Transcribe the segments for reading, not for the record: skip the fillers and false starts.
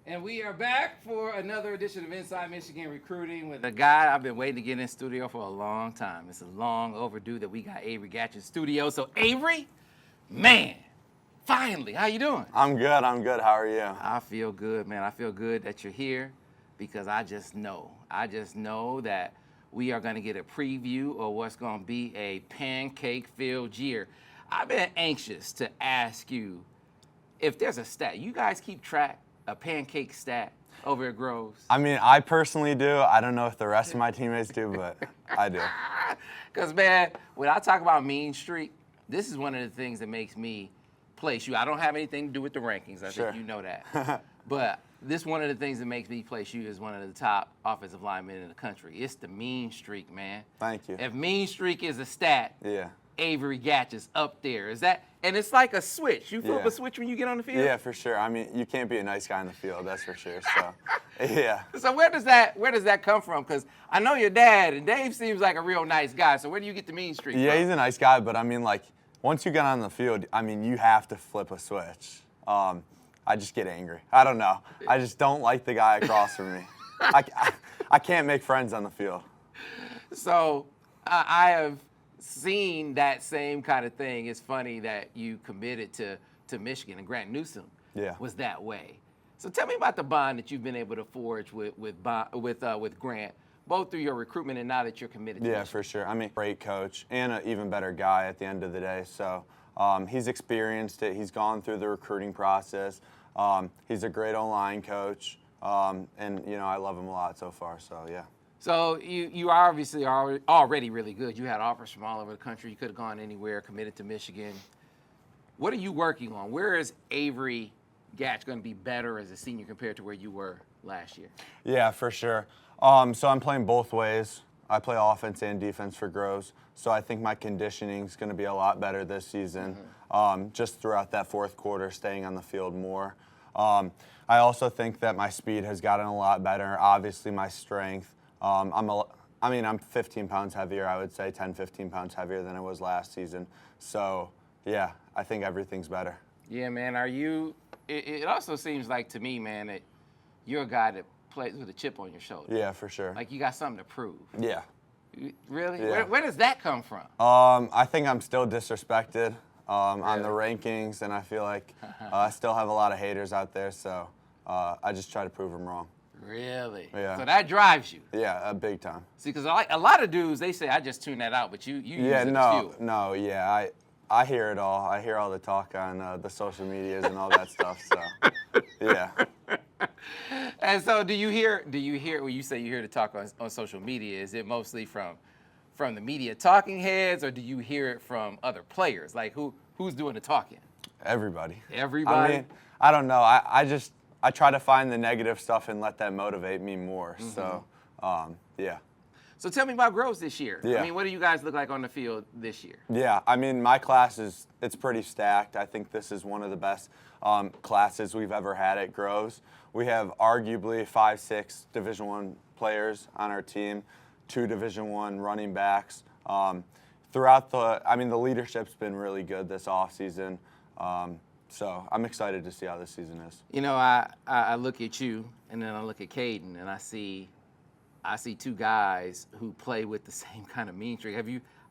And we are back for another edition of Inside Michigan Recruiting with a guy I've been waiting to get in studio for a long time. It's a long overdue that we got Avery Gach in studio. So Avery, man, finally, how you doing? I'm good. How are you? I feel good, man. I feel good that you're here because I just know that we are going to get a preview of what's going to be a pancake-filled year. I've been anxious to ask you if there's a stat. You guys keep track a pancake stat over at Groves? I mean, I personally do. I don't know if the rest of my teammates do, but I do. Because, man, when I talk about mean streak, this is one of the things that makes me place you. I don't have anything to do with the rankings. I think you know that. But this one of the things that makes me place you as one of the top offensive linemen in the country. It's the mean streak, man. Thank you. If mean streak is a stat, yeah, Avery Gach is up there. Is that? And it's like a switch. You flip a switch when you get on the field? Yeah, for sure. I mean, you can't be a nice guy on the field, that's for sure. So, yeah. So where does that come from? Because I know your dad, and Dave seems like a real nice guy. So where do you get the mean streak Yeah, from? he's a nice guy, but I mean, like, once you get on the field, I mean, you have to flip a switch. I just get angry. I don't know. I just don't like the guy across from me. I can't make friends on the field. So I have seen that same kind of thing. It's funny that you committed to Michigan, and Grant Newsom was that way. So tell me about the bond that you've been able to forge with Grant, both through your recruitment and now that you're committed to Michigan. For sure. I mean, great coach and an even better guy at the end of the day. So he's experienced it. He's gone through the recruiting process. He's a great O-line coach, and you know, I love him a lot so far. So yeah. So you are obviously already really good. You had offers from all over the country. You could have gone anywhere, committed to Michigan. What are you working on? Where is Avery Gach going to be better as a senior compared to where you were last year? Yeah, for sure. So I'm playing both ways. I play offense and defense for Groves. So I think my conditioning is going to be a lot better this season, just throughout that fourth quarter, staying on the field more. I also think that my speed has gotten a lot better. Obviously, my strength. I'm 15 pounds heavier, I would say, 10, 15 pounds heavier than I was last season. So, yeah, I think everything's better. Yeah, man. It also seems like to me, man, that you're a guy that plays with a chip on your shoulder. Yeah, for sure. Like you got something to prove. Yeah. Really? Yeah. Where does that come from? I think I'm still disrespected on the rankings, and I feel like I still have a lot of haters out there, so I just try to prove them wrong. Really? Yeah. So that drives you? Yeah, big time. See, because a lot of dudes, they say, I just tune that out, but you use it as fuel. Yeah, I hear it all. I hear all the talk on the social medias and all that stuff, so, yeah. And so do you hear when you say you hear the talk on social media, is it mostly from the media talking heads, or do you hear it from other players? Like who's doing the talking? Everybody. Everybody? I mean, I don't know. I try to find the negative stuff and let that motivate me more. So, yeah. So tell me about Groves this year. Yeah. I mean, what do you guys look like on the field this year? Yeah, I mean, my class it's pretty stacked. I think this is one of the best classes we've ever had at Groves. We have arguably 5, 6 Division I players on our team, 2 Division I running backs. The leadership's been really good this offseason. So I'm excited to see how this season is. You know, I look at you, and then I look at Caden, and I see 2 guys who play with the same kind of mean streak.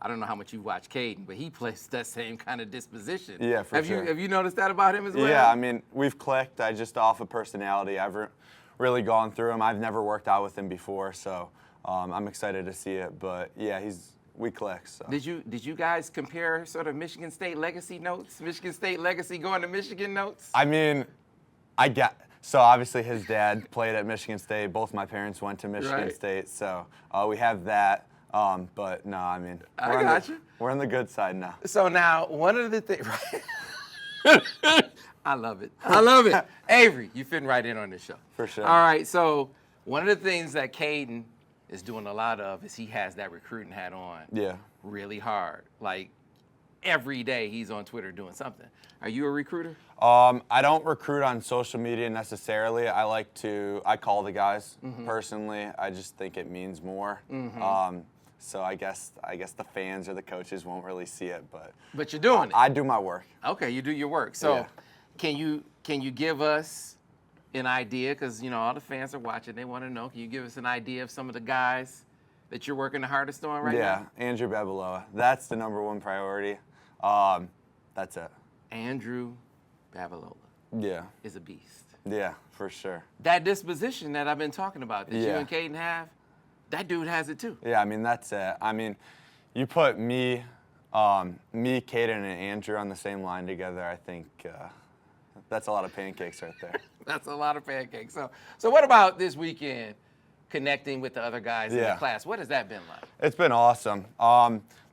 I don't know how much you watch Caden, but he plays that same kind of disposition. Yeah, for sure. Have you noticed that about him as well? Yeah, I mean, we've clicked. Just off of personality, I've really gone through him. I've never worked out with him before, so I'm excited to see it. But yeah, we click. So. Did you guys compare sort of Michigan State legacy notes? Michigan State legacy going to Michigan notes? I mean, so obviously his dad played at Michigan State. Both my parents went to Michigan State, so we have that. But no, I mean, we're on the good side now. So now, one of the things, right? I love it. I love it. Avery, you fitting right in on this show. For sure. All right, so one of the things that Caden is doing a lot of is he has that recruiting hat on really hard. Like every day he's on Twitter doing something. Are you a recruiter? I don't recruit on social media necessarily. I call the guys personally. I just think it means more. So I guess the fans or the coaches won't really see it, but you're doing it. I do my work. Okay, you do your work. So can you give us an idea, because, you know, all the fans are watching. They want to know, can you give us an idea of some of the guys that you're working the hardest on right now? Yeah, Andrew Babeloa. That's the #1 priority. That's it. Andrew Babeloa Yeah. is a beast. Yeah, for sure. That disposition that I've been talking about that you Yeah. and Caden have, that dude has it too. Yeah, I mean, that's it. I mean, you put me, Caden, and Andrew on the same line together, I think that's a lot of pancakes right there. That's a lot of pancakes. So what about this weekend connecting with the other guys in the Yeah. class? What has that been like? It's been awesome.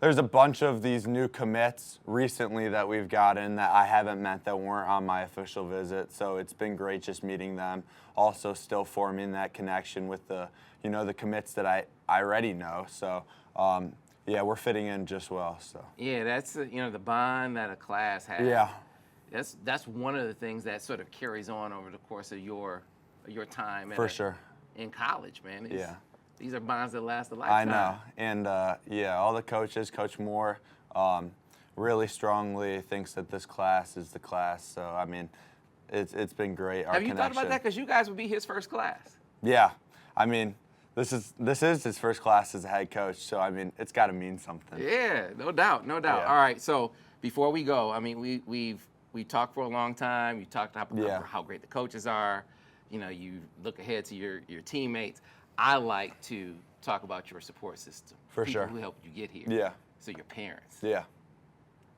There's a bunch of these new commits recently that we've gotten that I haven't met that weren't on my official visit. So it's been great just meeting them. Also still forming that connection with the commits that I already know. So yeah, we're fitting in just well. So Yeah, that's the bond that a class has. yeah, That's one of the things that sort of carries on over the course of your time for sure. in college, man. Yeah. These are bonds that last a I lifetime. know, and yeah, all the coaches, Coach Moore, really strongly thinks that this class is the class. So I mean, it's been great. Our Have you thought about connection. that? Because you guys would be his first class. Yeah, I mean, this is his first class as a head coach. So I mean, it's got to mean something. Yeah, no doubt, no doubt. Yeah. All right, so before we go, I mean, we talked for a long time. You talked about Yeah. how great the coaches are. You know, you look ahead to your teammates. I like to talk about your support system. For People sure. who helped you get here. Yeah. So your parents. Yeah.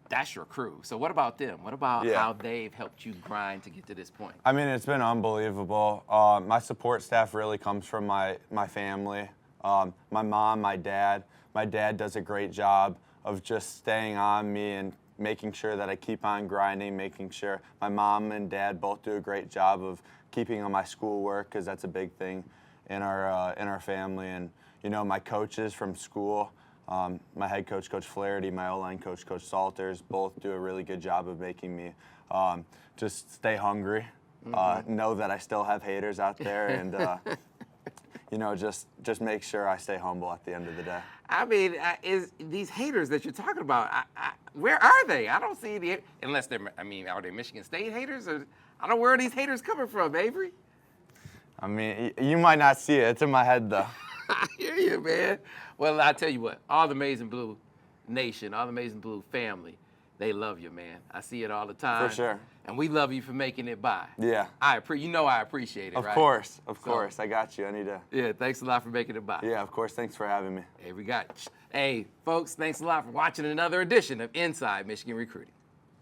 That's your crew. So what about them? What about Yeah. how they've helped you grind to get to this point? I mean, it's been unbelievable. My support staff really comes from my family, my mom, my dad. My dad does a great job of just staying on me and making sure that I keep on grinding, making sure my mom and dad both do a great job of keeping on my schoolwork, because that's a big thing in our family. And my coaches from school, my head coach, Coach Flaherty, my O-line coach, Coach Salters, both do a really good job of making me just stay hungry, know that I still have haters out there, and just make sure I stay humble at the end of the day. I mean, is these haters that you're talking about, where are they? I don't see any, unless they're, are they Michigan State haters? Or, I don't know, where are these haters coming from, Avery? I mean, you might not see it. It's in my head, though. I hear you, man. Well, I tell you what, all the Amazing Blue Nation, all the Amazing Blue family, they love you, man. I see it all the time. For sure. And we love you for making it by. Yeah. I appreciate it, Of right? course. I got you. I need to. Yeah, thanks a lot for making it by. Yeah, of course. Thanks for having me. Hey, we got. Hey, folks, thanks a lot for watching another edition of Inside Michigan Recruiting.